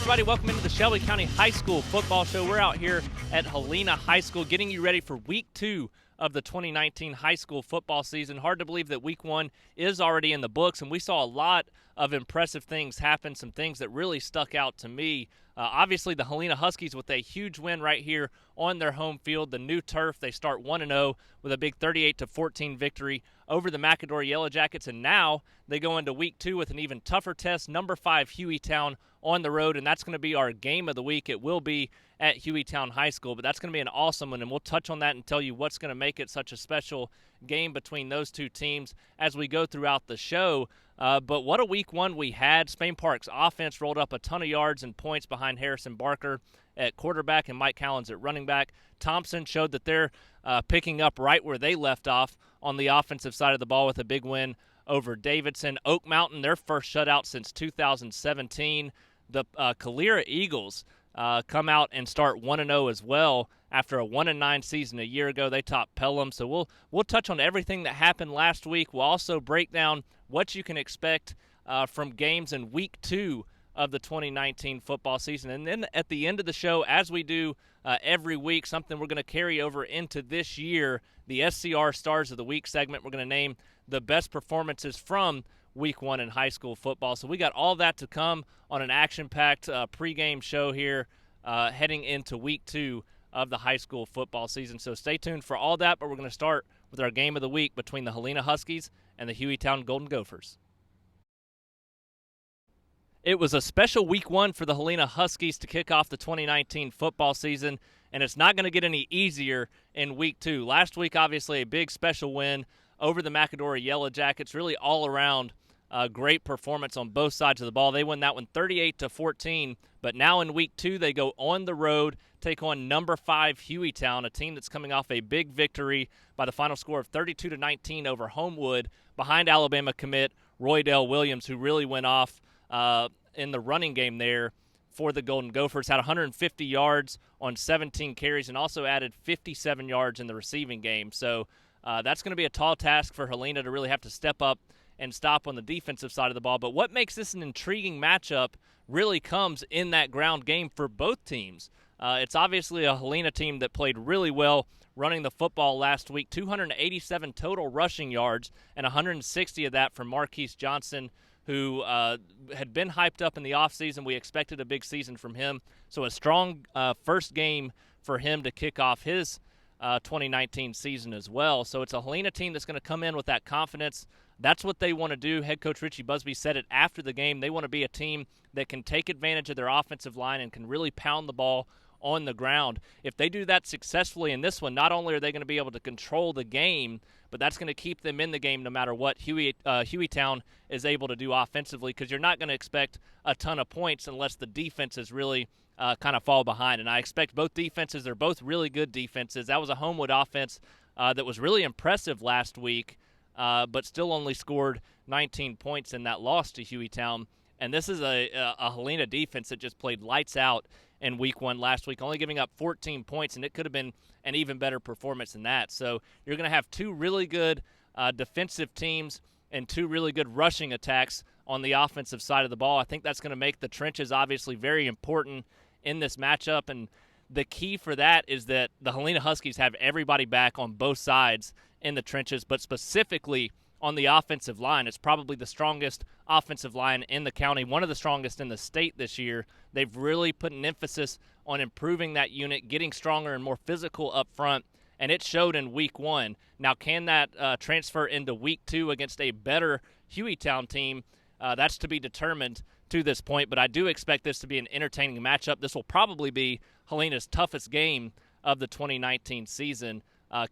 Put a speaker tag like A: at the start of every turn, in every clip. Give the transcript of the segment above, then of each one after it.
A: everybody, welcome into the Shelby County High School Football Show. We're out here at Helena High School getting you ready for Week 2 of the 2019 high school football season. Hard to believe that Week 1 is already in the books, and we saw a lot of impressive things happen, some things that really stuck out to me. Obviously, the Helena Huskies with a huge win right here on their home field, the new turf. They start 1-0 with a big 38-14 victory over the McAdor Yellow Jackets, and now they go into Week 2 with an even tougher test, number 5 Hueytown on the road, and that's going to be our game of the week. It will be at Hueytown High School, but that's going to be an awesome one, and we'll touch on that and tell you what's going to make it such a special game between those two teams as we go throughout the show. But what a Week 1 we had. Spain Park's offense rolled up a ton of yards and points behind Harrison Barker at quarterback and Mike Callens at running back. Thompson showed that they're picking up right where they left off on the offensive side of the ball with a big win over Davidson. Oak Mountain, their first shutout since 2017. The Calera Eagles come out and start 1-0 as well after a 1-9 season a year ago. They topped Pelham. So we'll touch on everything that happened last week. We'll also break down what you can expect from games in Week 2 of the 2019 football season. And then at the end of the show, as we do every week, something we're going to carry over into this year, the SCR Stars of the Week segment. We're going to name the best performances from Week 1 in high school football. So we got all that to come on an action-packed pregame show here heading into Week 2 of the high school football season. So stay tuned for all that, but we're going to start with our game of the week between the Helena Huskies and the Hueytown Golden Gophers. It was a special Week 1 for the Helena Huskies to kick off the 2019 football season, and it's not going to get any easier in Week 2. Last week, obviously, a big special win over the McAdor Yellow Jackets, really all around great performance on both sides of the ball. They win that one 38-14, but now in Week 2 they go on the road, take on number 5 Hueytown, a team that's coming off a big victory by the final score of 32-19 over Homewood behind Alabama commit Roydell Williams, who really went off in the running game there for the Golden Gophers. Had 150 yards on 17 carries and also added 57 yards in the receiving game. So that's going to be a tall task for Helena to really have to step up and stop on the defensive side of the ball. But what makes this an intriguing matchup really comes in that ground game for both teams. It's obviously a Helena team that played really well running the football last week, 287 total rushing yards, and 160 of that from Marquise Johnson, who had been hyped up in the offseason. We expected a big season from him. So a strong first game for him to kick off his 2019 season as well. So it's a Helena team that's going to come in with that confidence. That's what they want to do. Head coach Richie Busby said it after the game. They want to be a team that can take advantage of their offensive line and can really pound the ball on the ground. If they do that successfully in this one, not only are they going to be able to control the game, but that's going to keep them in the game no matter what Hueytown is able to do offensively, because you're not going to expect a ton of points unless the defenses really kind of fall behind. And I expect both defenses, they're both really good defenses. That was a Homewood offense that was really impressive last week, but still only scored 19 points in that loss to Hueytown. And this is a Helena defense that just played lights out in Week 1 last week, only giving up 14 points, and it could have been an even better performance than that. So you're going to have two really good defensive teams and two really good rushing attacks on the offensive side of the ball. I think that's going to make the trenches obviously very important in this matchup, and the key for that is that the Helena Huskies have everybody back on both sides in the trenches, but specifically on the offensive line. It's probably the strongest offensive line in the county, one of the strongest in the state this year. They've really put an emphasis on improving that unit, getting stronger and more physical up front, and it showed in Week 1. Now, can that transfer into Week 2 against a better Hueytown team? That's to be determined to this point, but I do expect this to be an entertaining matchup. This will probably be Helena's toughest game of the 2019 season.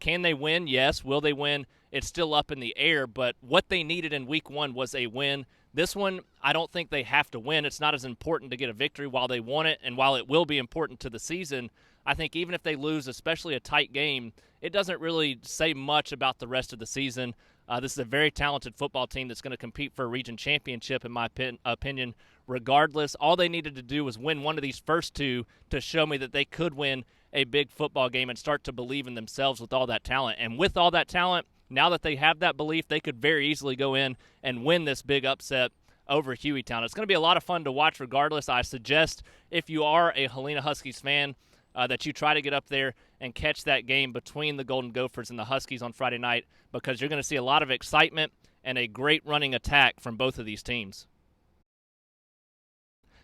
A: Can they win? Yes. Will they win? It's still up in the air, but what they needed in Week 1 was a win. This one, I don't think they have to win. It's not as important to get a victory while they want it, and while it will be important to the season, I think even if they lose, especially a tight game, it doesn't really say much about the rest of the season. This is a very talented football team that's going to compete for a region championship, in my opinion, regardless. All they needed to do was win one of these first two to show me that they could win a big football game and start to believe in themselves with all that talent. And with all that talent, now that they have that belief, they could very easily go in and win this big upset over Hueytown. It's going to be a lot of fun to watch regardless. I suggest if you are a Helena Huskies fan that you try to get up there and catch that game between the Golden Gophers and the Huskies on Friday night, because you're going to see a lot of excitement and a great running attack from both of these teams.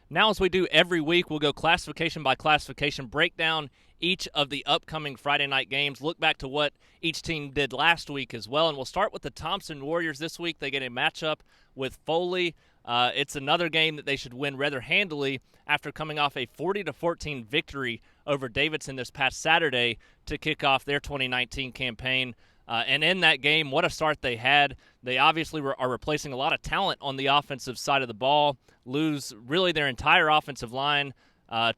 A: Now, as we do every week, we'll go classification by classification, break down each of the upcoming Friday night games, look back to what each team did last week as well. And we'll start with the Thompson Warriors this week. They get a matchup with Foley. It's another game that they should win rather handily after coming off a 40-14 victory over Davidson this past Saturday to kick off their 2019 campaign. And in that game, what a start they had. They obviously are replacing a lot of talent on the offensive side of the ball, lose really their entire offensive line,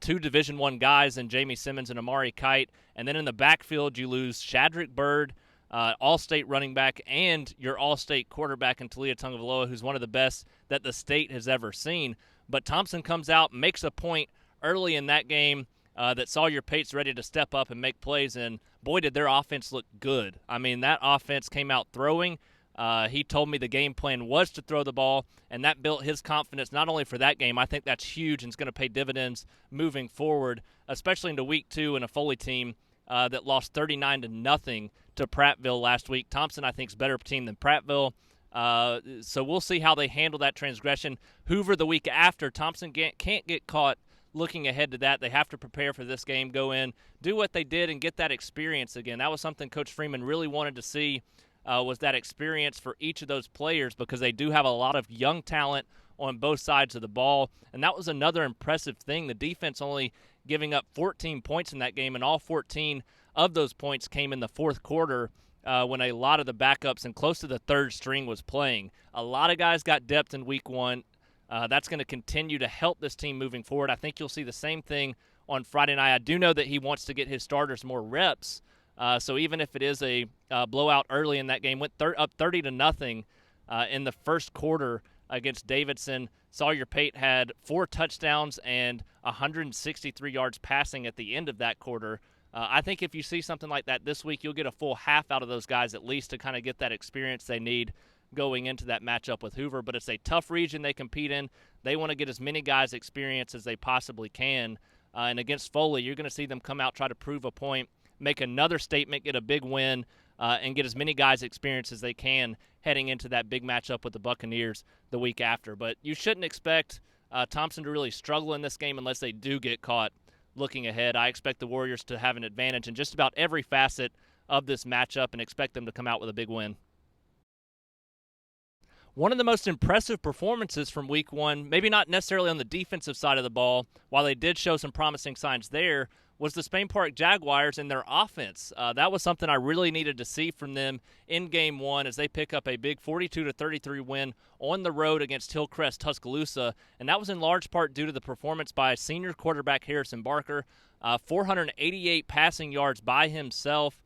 A: two Division I guys in Jamie Simmons and Amari Kite. And then in the backfield, you lose Shadrick Bird, all-state running back, and your all-state quarterback in Talia Tungavaloa, who's one of the best that the state has ever seen. But Thompson comes out, makes a point early in that game that Sawyer Pate's ready to step up and make plays, and boy, did their offense look good. I mean, that offense came out throwing. He told me the game plan was to throw the ball, and that built his confidence not only for that game. I think that's huge and it's going to pay dividends moving forward, especially into Week 2 and a Foley team that lost 39-0 to Prattville last week. Thompson, I think, is a better team than Prattville. So we'll see how they handle that transgression. Hoover the week after. Thompson can't get caught looking ahead to that. They have to prepare for this game, go in, do what they did, and get that experience again. That was something Coach Freeman really wanted to see, was that experience for each of those players, because they do have a lot of young talent on both sides of the ball. And that was another impressive thing. The defense only giving up 14 points in that game, and all 14 of those points came in the fourth quarter when a lot of the backups and close to the third string was playing. A lot of guys got depth in Week 1. That's going to continue to help this team moving forward. I think you'll see the same thing on Friday night. I do know that he wants to get his starters more reps. So even if it is a blowout early in that game, went up 30-0 in the first quarter against Davidson. Sawyer Pate had 4 touchdowns and 163 yards passing at the end of that quarter. I think if you see something like that this week, you'll get a full half out of those guys at least to kind of get that experience they need going into that matchup with Hoover. But it's a tough region they compete in. They want to get as many guys experience as they possibly can. And against Foley, you're going to see them come out, try to prove a point, make another statement, get a big win, and get as many guys experience as they can heading into that big matchup with the Buccaneers the week after. But you shouldn't expect Thompson to really struggle in this game unless they do get caught looking ahead. I expect the Warriors to have an advantage in just about every facet of this matchup and expect them to come out with a big win. One of the most impressive performances from Week 1, maybe not necessarily on the defensive side of the ball, while they did show some promising signs there, was the Spain Park Jaguars and their offense. That was something I really needed to see from them in Game 1 as they pick up a big 42-33 win on the road against Hillcrest Tuscaloosa, and that was in large part due to the performance by senior quarterback Harrison Barker, 488 passing yards by himself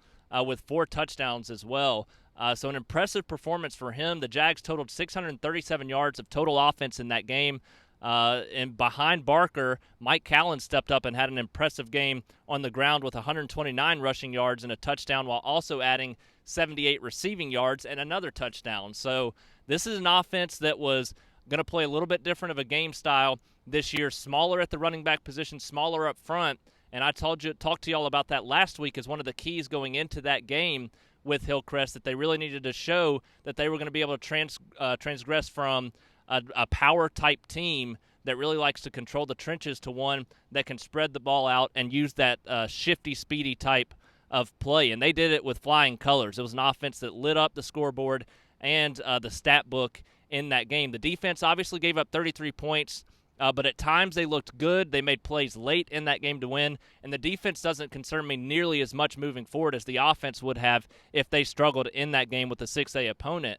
A: with 4 touchdowns as well. So an impressive performance for him. The Jags totaled 637 yards of total offense in that game. And behind Barker, Mike Callan stepped up and had an impressive game on the ground with 129 rushing yards and a touchdown, while also adding 78 receiving yards and another touchdown. So this is an offense that was going to play a little bit different of a game style this year, smaller at the running back position, smaller up front. And I talked to y'all about that last week as one of the keys going into that game with Hillcrest, that they really needed to show that they were going to be able to transgress from a power-type team that really likes to control the trenches to one that can spread the ball out and use that shifty, speedy type of play. And they did it with flying colors. It was an offense that lit up the scoreboard and the stat book in that game. The defense obviously gave up 33 points, but at times they looked good. They made plays late in that game to win, and the defense doesn't concern me nearly as much moving forward as the offense would have if they struggled in that game with a 6A opponent.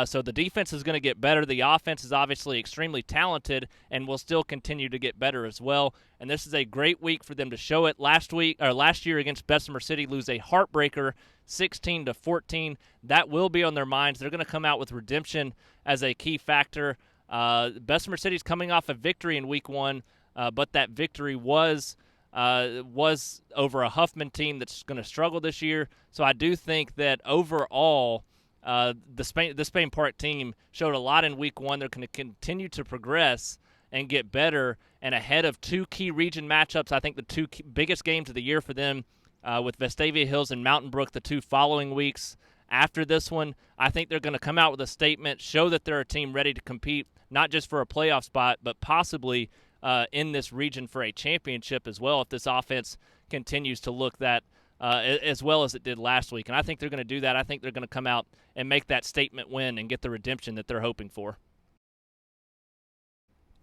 A: So the defense is going to get better. The offense is obviously extremely talented and will still continue to get better as well. And this is a great week for them to show it. Last year against Bessemer City, lose a heartbreaker, 16-14. That will be on their minds. They're going to come out with redemption as a key factor. Bessemer City's coming off a victory in Week 1, but that victory was over a Huffman team that's going to struggle this year. So I do think that overall, the Spain Park team showed a lot in week 1. They're going to continue to progress and get better, and ahead of 2 key region matchups. I think the 2 biggest games of the year for them with Vestavia Hills and Mountain Brook the 2 following weeks. After this one, I think they're going to come out with a statement, show that they're a team ready to compete, not just for a playoff spot, but possibly in this region for a championship as well if this offense continues to look that as well as it did last week. And I think they're going to do that. I think they're going to come out and make that statement win and get the redemption that they're hoping for.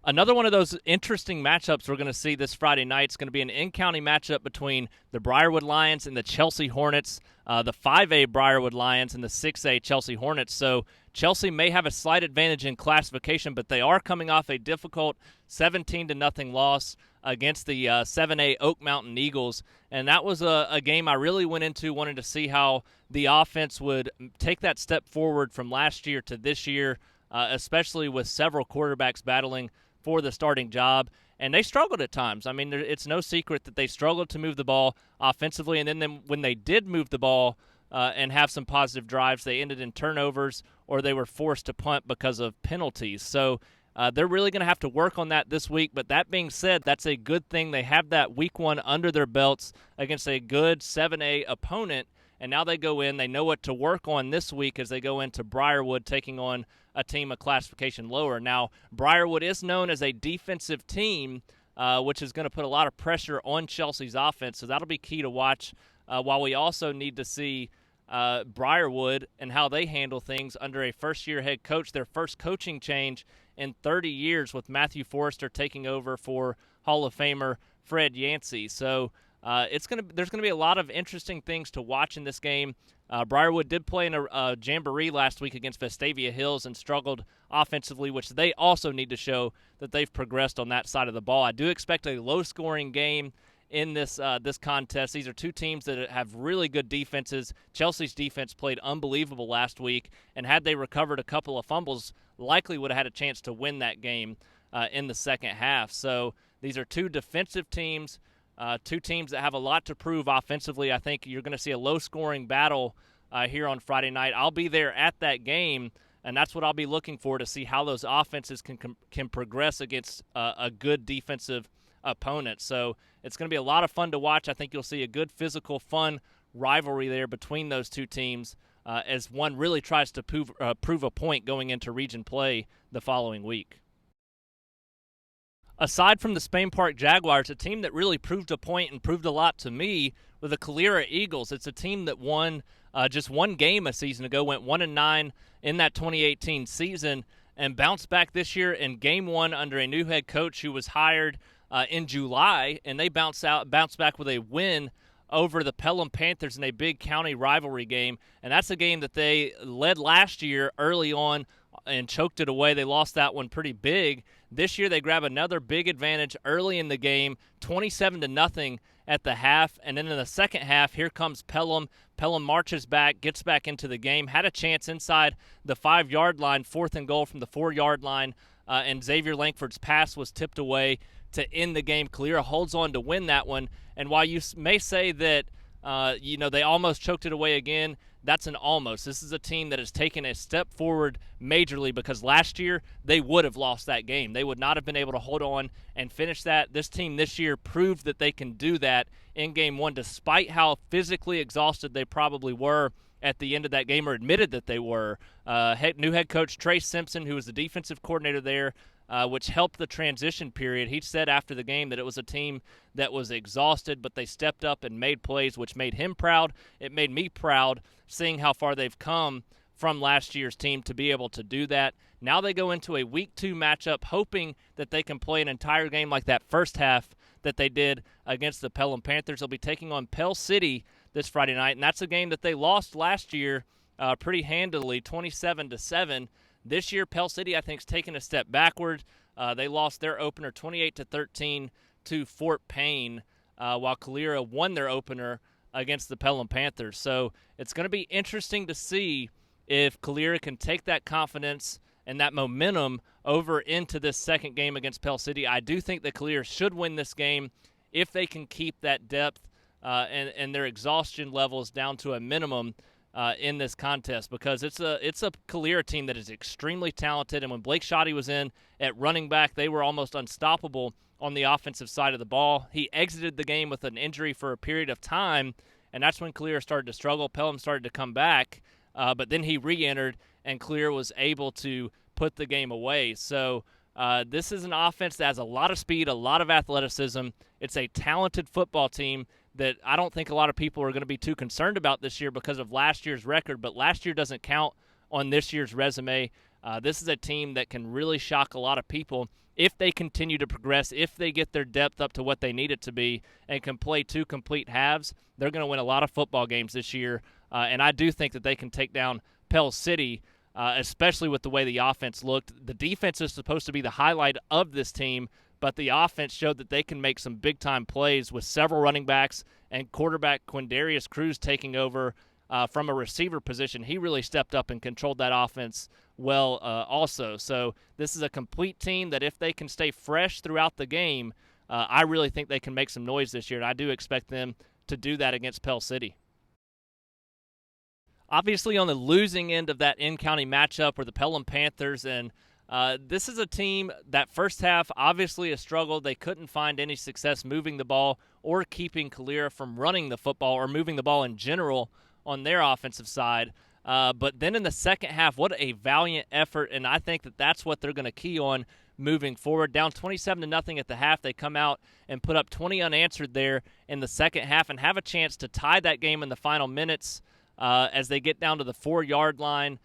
A: Another one of those interesting matchups we're going to see this Friday night is going to be an in-county matchup between the Briarwood Lions and the Chelsea Hornets, the 5A Briarwood Lions and the 6A Chelsea Hornets. So Chelsea may have a slight advantage in classification, but they are coming off a difficult 17-0 loss against the 7A Oak Mountain Eagles. And that was a game I really went into wanting to see how the offense would take that step forward from last year to this year, especially with several quarterbacks battling for the starting job, and they struggled at times. I mean, it's no secret that they struggled to move the ball offensively, and then when they did move the ball and have some positive drives, they ended in turnovers or they were forced to punt because of penalties. So they're really going to have to work on that this week, but that being said, that's a good thing. They have that week 1 under their belts against a good 7A opponent, and now they go in, they know what to work on this week as they go into Briarwood taking on a team of classification lower. Now, Briarwood is known as a defensive team, which is going to put a lot of pressure on Chelsea's offense, so that'll be key to watch, while we also need to see Briarwood and how they handle things under a first-year head coach, their first coaching change in 30 years with Matthew Forrester taking over for Hall of Famer Fred Yancey. So there's going to be a lot of interesting things to watch in this game. Briarwood did play in a jamboree last week against Vestavia Hills and struggled offensively, which they also need to show that they've progressed on that side of the ball. I do expect a low-scoring game in this contest. These are 2 teams that have really good defenses. Chelsea's defense played unbelievable last week, and had they recovered a couple of fumbles, likely would have had a chance to win that game in the second half. So these are 2 defensive teams. 2 teams that have a lot to prove offensively. I think you're going to see a low-scoring battle here on Friday night. I'll be there at that game, and that's what I'll be looking for to see how those offenses can progress against a good defensive opponent. So it's going to be a lot of fun to watch. I think you'll see a good physical, fun rivalry there between those 2 teams as one really tries to prove a point going into region play the following week. Aside from the Spain Park Jaguars, a team that really proved a point and proved a lot to me were the Calera Eagles. It's a team that won just 1 game a season ago, went 1-9 in that 2018 season, and bounced back this year in Game 1 under a new head coach who was hired in July, and they bounced back with a win over the Pelham Panthers in a big county rivalry game. And that's a game that they led last year early on and choked it away. They lost that one pretty big. This year they grab another big advantage early in the game, 27-0 at the half. And then in the second half, here comes Pelham. Pelham marches back, gets back into the game, had a chance inside the 5-yard line, 4th and goal from the 4-yard line, and Xavier Langford's pass was tipped away to end the game. Calera holds on to win that one. And while you may say that, they almost choked it away again, that's an almost. This is a team that has taken a step forward majorly because last year they would have lost that game. They would not have been able to hold on and finish that. This team this year proved that they can do that in Game 1 despite how physically exhausted they probably were at the end of that game, or admitted that they were. New head coach Trey Simpson, who was the defensive coordinator there, which helped the transition period. He said after the game that it was a team that was exhausted, but they stepped up and made plays, which made him proud. It made me proud seeing how far they've come from last year's team to be able to do that. Now they go into a Week 2 matchup hoping that they can play an entire game like that first half that they did against the Pelham Panthers. They'll be taking on Pell City this Friday night, and that's a game that they lost last year pretty handily, 27-7. This year, Pell City, I think, is taking a step backward. They lost their opener 28-13 to Fort Payne, while Calera won their opener against the Pelham Panthers. So it's going to be interesting to see if Calera can take that confidence and that momentum over into this second game against Pell City. I do think that Calera should win this game if they can keep that depth and their exhaustion levels down to a minimum. in this contest, because it's a Calera team that is extremely talented. And when Blake Shoddy was in at running back, they were almost unstoppable on the offensive side of the ball. He exited the game with an injury for a period of time, and that's when Calera started to struggle. Pelham started to come back, but then he re-entered, and Calera was able to put the game away. So this is an offense that has a lot of speed, a lot of athleticism. It's a talented football team that I don't think a lot of people are going to be too concerned about this year because of last year's record, but last year doesn't count on this year's resume. This is a team that can really shock a lot of people if they continue to progress, if they get their depth up to what they need it to be and can play 2 complete halves. They're going to win a lot of football games this year, and I do think that they can take down Pell City, especially with the way the offense looked. The defense is supposed to be the highlight of this team, but the offense showed that they can make some big-time plays with several running backs and quarterback Quindarius Cruz taking over from a receiver position. He really stepped up and controlled that offense well also. So this is a complete team that if they can stay fresh throughout the game, I really think they can make some noise this year, and I do expect them to do that against Pell City. Obviously, on the losing end of that in-county matchup were the Pelham Panthers, and this is a team that first half obviously has struggled. They couldn't find any success moving the ball or keeping Calera from running the football or moving the ball in general on their offensive side. But then in the second half, what a valiant effort, and I think that that's what they're going to key on moving forward. Down 27-0 at the half, they come out and put up 20 unanswered there in the second half and have a chance to tie that game in the final minutes as they get down to the 4-yard line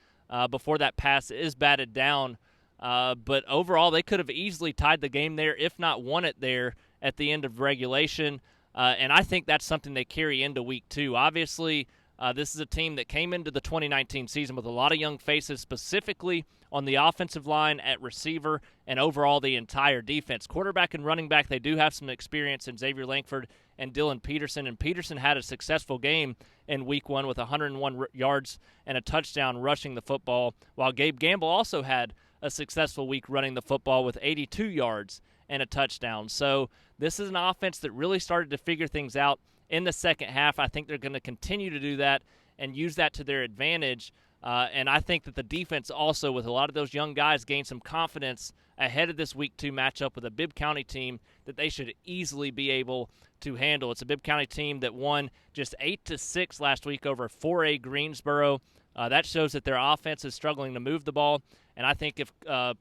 A: before that pass is batted down. But overall, they could have easily tied the game there, if not won it there at the end of regulation. And I think that's something they carry into week 2. Obviously, this is a team that came into the 2019 season with a lot of young faces, specifically on the offensive line, at receiver, and overall the entire defense. Quarterback and running back, they do have some experience in Xavier Langford and Dylan Peterson, and Peterson had a successful game in week 1 with 101 yards and a touchdown rushing the football, while Gabe Gamble also had a successful week running the football with 82 yards and a touchdown. So this is an offense that really started to figure things out in the second half. I think they're going to continue to do that and use that to their advantage. And I think that the defense also, with a lot of those young guys, gained some confidence ahead of this Week 2 matchup with a Bibb County team that they should easily be able to handle. It's a Bibb County team that won just 8-6 last week over 4A Greensboro. That shows that their offense is struggling to move the ball. And I think if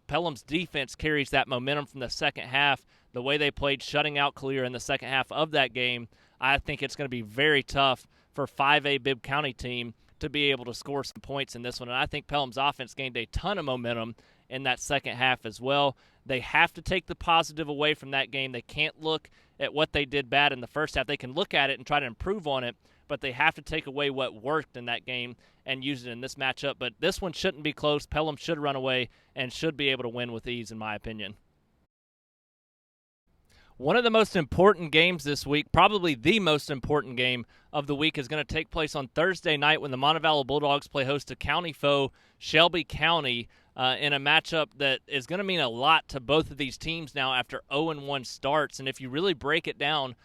A: Pelham's defense carries that momentum from the second half, the way they played shutting out Calera in the second half of that game, I think it's going to be very tough for 5A Bibb County team to be able to score some points in this one. And I think Pelham's offense gained a ton of momentum in that second half as well. They have to take the positive away from that game. They can't look at what they did bad in the first half. They can look at it and try to improve on it, but they have to take away what worked in that game and use it in this matchup. But this one shouldn't be close. Pelham should run away and should be able to win with ease, in my opinion. One of the most important games this week, probably the most important game of the week, is going to take place on Thursday night when the Montevallo Bulldogs play host to county foe Shelby County in a matchup that is going to mean a lot to both of these teams now after 0-1 starts. And if you really break it down,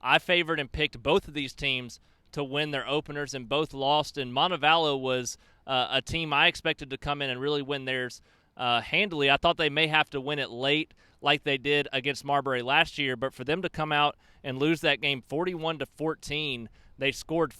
A: I favored and picked both of these teams to win their openers, and both lost. And Montevallo was a team I expected to come in and really win theirs handily. I thought they may have to win it late like they did against Marbury last year, but for them to come out and lose that game 41-14, they scored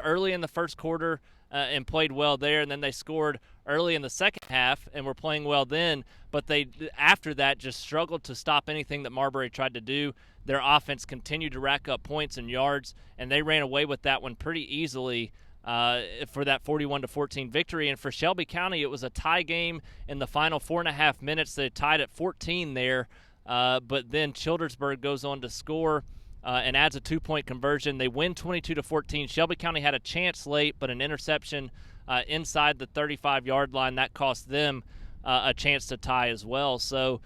A: early in the first quarter and played well there, and then they scored early in the second half and were playing well then, but they, after that, just struggled to stop anything that Marbury tried to do. Their offense continued to rack up points and yards, and they ran away with that one pretty easily for that 41-14 victory. And for Shelby County, it was a tie game in the final 4.5 minutes. They tied at 14 there, but then Childersburg goes on to score and adds a 2-point conversion. They win 22-14. Shelby County had a chance late, but an interception inside the 35-yard line, that cost them a chance to tie as well. So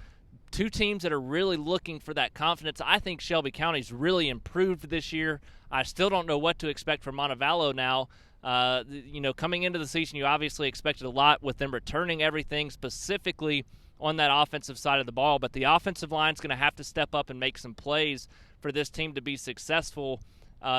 A: two teams that are really looking for that confidence. I think Shelby County's really improved this year. I still don't know what to expect from Montevallo now. Coming into the season, you obviously expected a lot with them returning everything, specifically on that offensive side of the ball. But the offensive line's going to have to step up and make some plays for this team to be successful.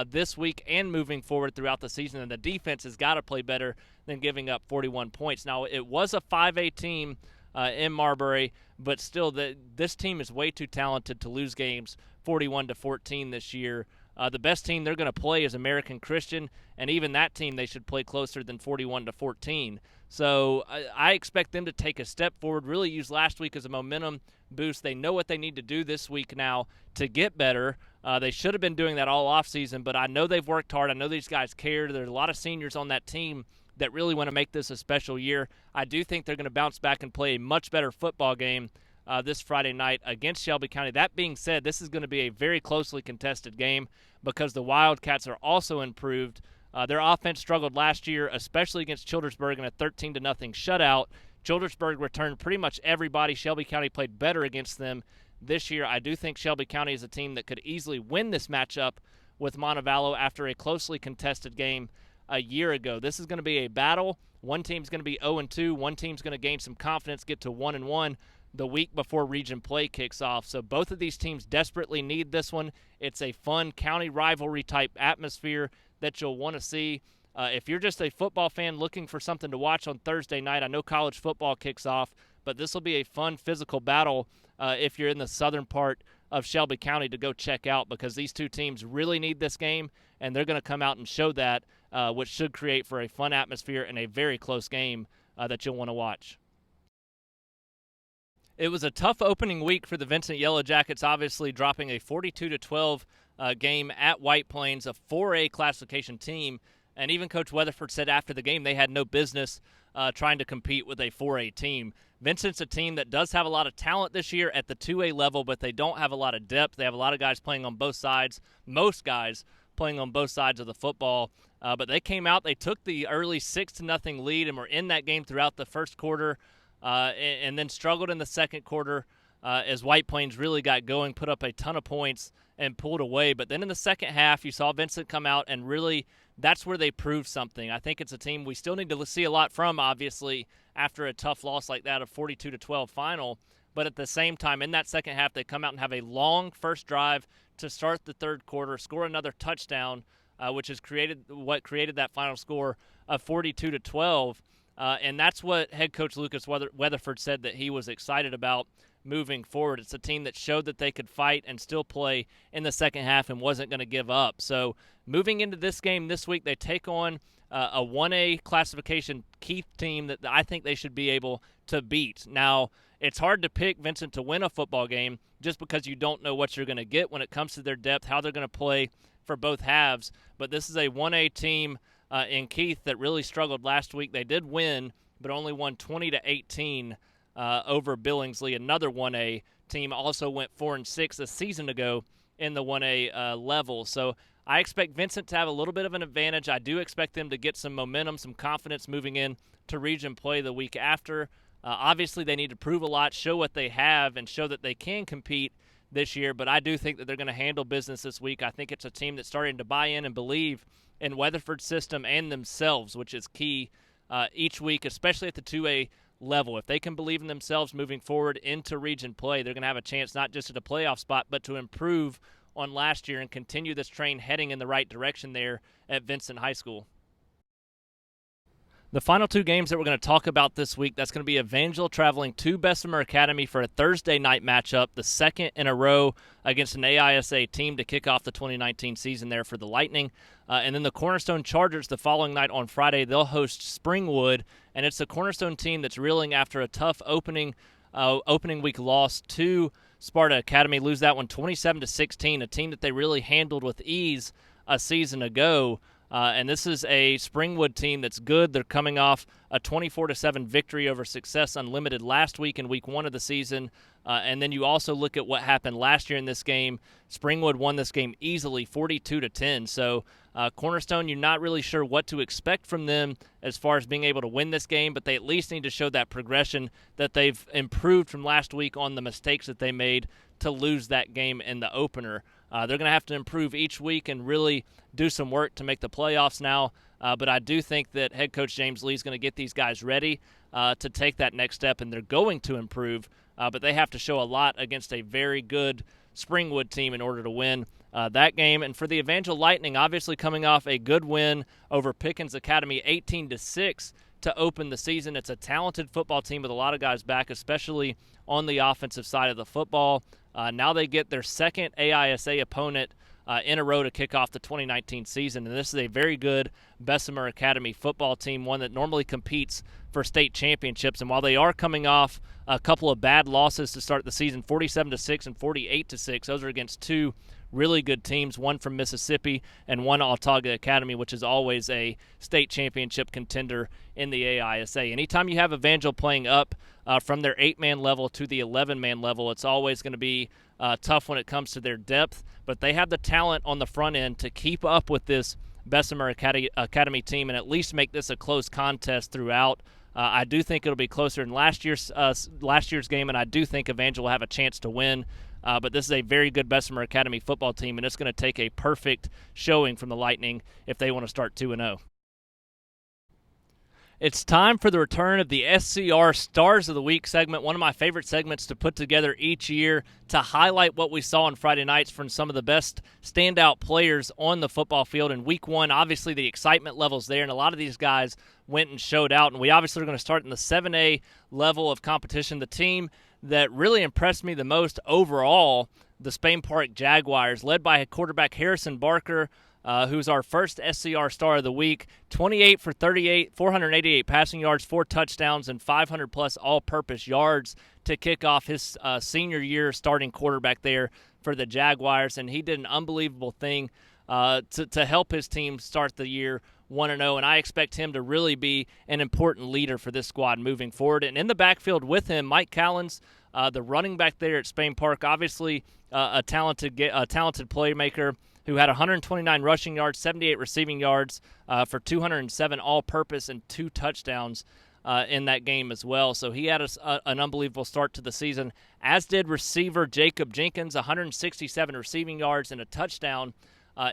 A: this week and moving forward throughout the season, and the defense has got to play better than giving up 41 points. Now, it was a 5A team in Marbury, but still, this team is way too talented to lose games 41-14 this year. The best team they're going to play is American Christian, and even that team they should play closer than 41-14. So I expect them to take a step forward, really use last week as a momentum boost. They know what they need to do this week now to get better. They should have been doing that all offseason, but I know they've worked hard. I know these guys care. There's a lot of seniors on that team that really want to make this a special year. I do think they're going to bounce back and play a much better football game this Friday night against Shelby County. That being said, this is going to be a very closely contested game because the Wildcats are also improved. Their offense struggled last year, especially against Childersburg in a 13-0 shutout. Childersburg returned pretty much everybody. Shelby County played better against them this year. I do think Shelby County is a team that could easily win this matchup with Montevallo after a closely contested game a year ago. This is going to be a battle. One team's going to be 0-2. One team's going to gain some confidence, get to 1-1 the week before region play kicks off. So both of these teams desperately need this one. It's a fun county rivalry type atmosphere that you'll want to see. If you're just a football fan looking for something to watch on Thursday night, I know college football kicks off, but this will be a fun physical battle if you're in the southern part of Shelby County to go check out, because these two teams really need this game, and they're going to come out and show that, which should create for a fun atmosphere and a very close game that you'll want to watch. It was a tough opening week for the Vincent Yellow Jackets, obviously dropping a 42-12 game at White Plains, a 4A classification team. And even Coach Weatherford said after the game they had no business trying to compete with a 4A team. Vincent's a team that does have a lot of talent this year at the 2A level, but they don't have a lot of depth. They have a lot of guys playing on both sides, most guys playing on both sides of the football. But they came out, they took the early 6-0 lead and were in that game throughout the first quarter. And then struggled in the second quarter as White Plains really got going, put up a ton of points, and pulled away. But then in the second half, you saw Vincent come out, and really that's where they proved something. I think it's a team we still need to see a lot from, obviously, after a tough loss like that, of 42-12 final. But at the same time, in that second half, they come out and have a long first drive to start the third quarter, score another touchdown, which has created that final score of 42-12. And that's what head coach Lucas Weatherford said that he was excited about moving forward. It's a team that showed that they could fight and still play in the second half and wasn't going to give up. So moving into this game this week, they take on a 1A classification Keith team that I think they should be able to beat. Now, it's hard to pick Vincent to win a football game just because you don't know what you're going to get when it comes to their depth, how they're going to play for both halves. But this is a 1A team in Keith that really struggled last week. They did win, but only won 20-18 over Billingsley. Another 1A team also went 4-6 a season ago in the 1A level. So I expect Vincent to have a little bit of an advantage. I do expect them to get some momentum, some confidence moving in to region play the week after. Obviously, they need to prove a lot, show what they have, and show that they can compete this year. But I do think that they're going to handle business this week. I think it's a team that's starting to buy in and believe in Weatherford's system and themselves, which is key each week, especially at the 2A level. If they can believe in themselves moving forward into region play, they're going to have a chance not just at a playoff spot, but to improve on last year and continue this train heading in the right direction there at Vincent High School. The final two games that we're going to talk about this week, that's going to be Evangel traveling to Bessemer Academy for a Thursday night matchup, the second in a row against an AISA team to kick off the 2019 season there for the Lightning. And then the Cornerstone Chargers the following night on Friday, they'll host Springwood, and it's a Cornerstone team that's reeling after a tough opening week loss to Sparta Academy. Lose that one 27-16, a team that they really handled with ease a season ago. And this is a Springwood team that's good. They're coming off a 24-7 victory over Success Unlimited last week in week one of the season. And then you also look at what happened last year in this game. Springwood won this game easily, 42-10. So Cornerstone, you're not really sure what to expect from them as far as being able to win this game, but they at least need to show that progression that they've improved from last week on the mistakes that they made to lose that game in the opener. They're going to have to improve each week and really do some work to make the playoffs now. But I do think that head coach James Lee is going to get these guys ready to take that next step, and they're going to improve. But they have to show a lot against a very good Springwood team in order to win that game. And for the Evangel Lightning, obviously coming off a good win over Pickens Academy 18-6 to open the season. It's a talented football team with a lot of guys back, especially on the offensive side of the football. Now they get their second AISA opponent in a row to kick off the 2019 season. And this is a very good Bessemer Academy football team, one that normally competes for state championships. And while they are coming off a couple of bad losses to start the season, 47-6 and 48-6, those are against two really good teams, one from Mississippi and one Autauga Academy, which is always a state championship contender in the AISA. Anytime you have Evangel playing up from their 8-man level to the 11-man level, it's always going to be tough when it comes to their depth, but they have the talent on the front end to keep up with this Bessemer Academy team and at least make this a close contest throughout. I do think it'll be closer than last year's game, and I do think Evangel will have a chance to win. But this is a very good Bessemer Academy football team, and it's going to take a perfect showing from the Lightning if they want to start 2-0. It's time for the return of the SCR Stars of the Week segment, one of my favorite segments to put together each year to highlight what we saw on Friday nights from some of the best standout players on the football field. In Week 1, obviously the excitement level's there, and a lot of these guys went and showed out. And we obviously are going to start in the 7A level of competition. The team that really impressed me the most overall, the Spain Park Jaguars, led by quarterback Harrison Barker, who's our first SCR Star of the Week. 28 for 38, 488 passing yards, 4 touchdowns, and 500-plus all-purpose yards to kick off his senior year starting quarterback there for the Jaguars. And he did an unbelievable thing to help his team start the year 1-0, and I expect him to really be an important leader for this squad moving forward. And in the backfield with him, Mike Callens, the running back there at Spain Park, obviously a talented playmaker, who had 129 rushing yards, 78 receiving yards for 207 all-purpose and 2 touchdowns in that game as well. So he had an unbelievable start to the season, as did receiver Jacob Jenkins, 167 receiving yards and a touchdown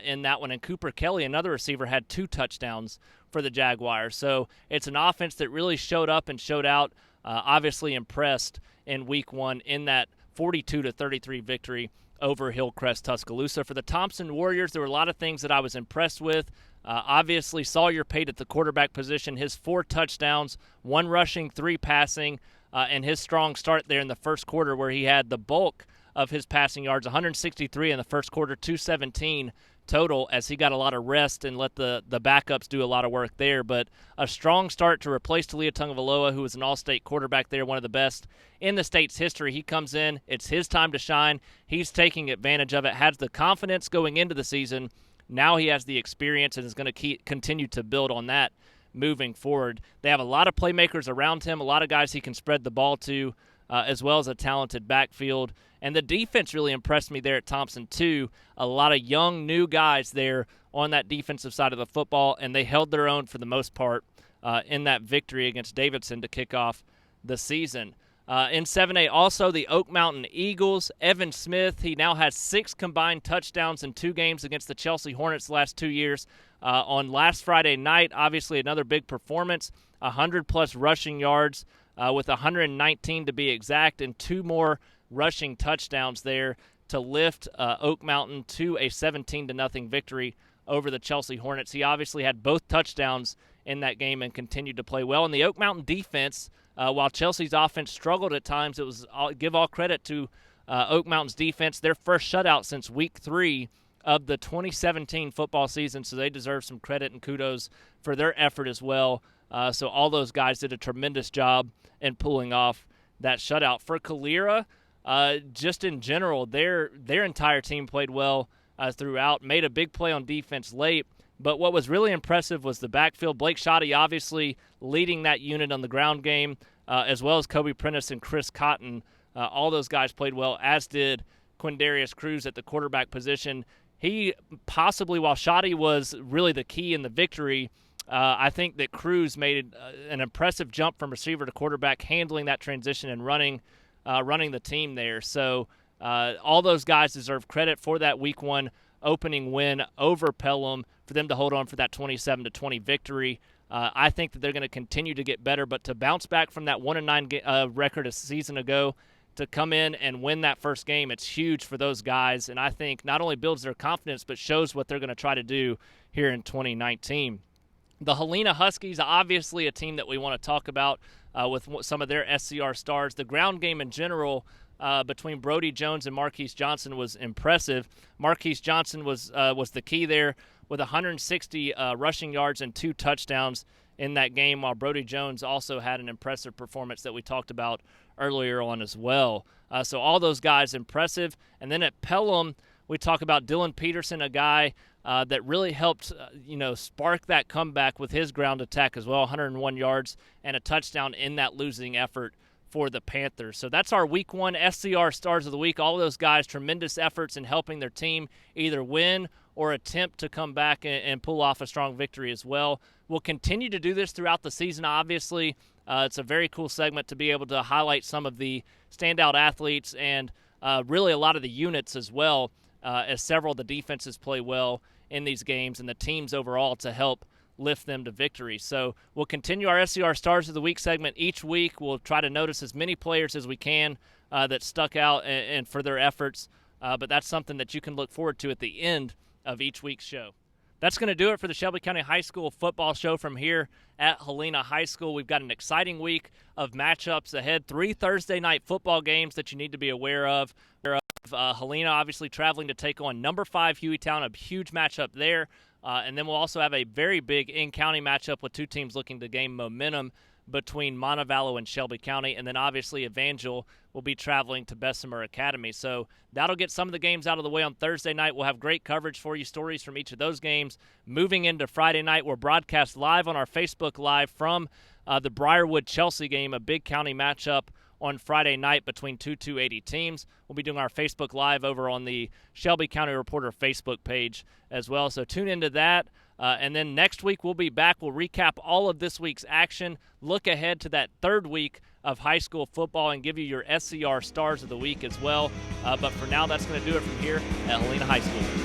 A: in that one. And Cooper Kelly, another receiver, had 2 touchdowns for the Jaguars. So it's an offense that really showed up and showed out, obviously impressed in Week 1 in that 42-33 victory over Hillcrest Tuscaloosa. For the Thompson Warriors, there were a lot of things that I was impressed with. Obviously, Sawyer Pate at the quarterback position, his 4 touchdowns, 1 rushing, 3 passing, and his strong start there in the first quarter where he had the bulk of his passing yards, 163 in the first quarter, 217 total, as he got a lot of rest and let the backups do a lot of work there. But a strong start to replace Talia Tungavaloa, who was an all-state quarterback there, one of the best in the state's history. He comes in. It's his time to shine. He's taking advantage of it, has the confidence going into the season. Now he has the experience and is going to continue to build on that moving forward. They have a lot of playmakers around him, a lot of guys he can spread the ball to, as well as a talented backfield. And the defense really impressed me there at Thompson, too. A lot of young, new guys there on that defensive side of the football, and they held their own for the most part in that victory against Davidson to kick off the season. In 7A, also the Oak Mountain Eagles. Evan Smith, he now has 6 combined touchdowns in 2 games against the Chelsea Hornets the last 2 years. On last Friday night, obviously another big performance, 100-plus rushing yards with 119 to be exact, and 2 more rushing touchdowns there to lift Oak Mountain to a 17-0 victory over the Chelsea Hornets. He obviously had both touchdowns in that game and continued to play well. And the Oak Mountain defense, while Chelsea's offense struggled at times, I'll give all credit to Oak Mountain's defense. Their first shutout since Week 3 of the 2017 football season, so they deserve some credit and kudos for their effort as well. So all those guys did a tremendous job in pulling off that shutout. For Calera, just in general, their entire team played well throughout, made a big play on defense late. But what was really impressive was the backfield. Blake Shoddy obviously leading that unit on the ground game, as well as Kobe Prentice and Chris Cotton. All those guys played well, as did Quindarius Cruz at the quarterback position. He possibly, while Shoddy was really the key in the victory, I think that Cruz made an impressive jump from receiver to quarterback, handling that transition and running the team there. So all those guys deserve credit for that Week 1 opening win over Pelham, for them to hold on for that 27-20 victory. I think that they're going to continue to get better, but to bounce back from that 1-9 record a season ago, to come in and win that first game, it's huge for those guys, and I think not only builds their confidence but shows what they're going to try to do here in 2019. The Helena Huskies, obviously a team that we want to talk about with some of their SCR Stars. The ground game in general between Brody Jones and Marquise Johnson was impressive. Marquise Johnson was the key there with 160 rushing yards and 2 touchdowns in that game, while Brody Jones also had an impressive performance that we talked about earlier on as well. So all those guys impressive. And then at Pelham, we talk about Dylan Peterson, a guy that really helped spark that comeback with his ground attack as well, 101 yards and a touchdown in that losing effort for the Panthers. So that's our Week 1 SCR Stars of the Week. All of those guys, tremendous efforts in helping their team either win or attempt to come back and pull off a strong victory as well. We'll continue to do this throughout the season, obviously. It's a very cool segment to be able to highlight some of the standout athletes and really a lot of the units as well, as several of the defenses play well in these games and the teams overall to help lift them to victory. So we'll continue our SCR Stars of the Week segment each week. We'll try to notice as many players as we can that stuck out and for their efforts, but that's something that you can look forward to at the end of each week's show. That's going to do it for the Shelby County High School football show from here at Helena High School. We've got an exciting week of matchups ahead. 3 Thursday night football games that you need to be aware of. Helena obviously traveling to take on number 5 Hueytown, a huge matchup there. And then we'll also have a very big in-county matchup with 2 teams looking to gain momentum between Montevallo and Shelby County. And then obviously Evangel will be traveling to Bessemer Academy. So that'll get some of the games out of the way on Thursday night. We'll have great coverage for you, stories from each of those games. Moving into Friday night, we're broadcast live on our Facebook Live from the Briarwood-Chelsea game, a big county matchup on Friday night between 2 280 teams. We'll be doing our Facebook Live over on the Shelby County Reporter Facebook page as well. So tune into that. And then next week we'll be back. We'll recap all of this week's action, look ahead to that 3rd week of high school football, and give you your SCR Stars of the Week as well. But for now, that's going to do it from here at Helena High School.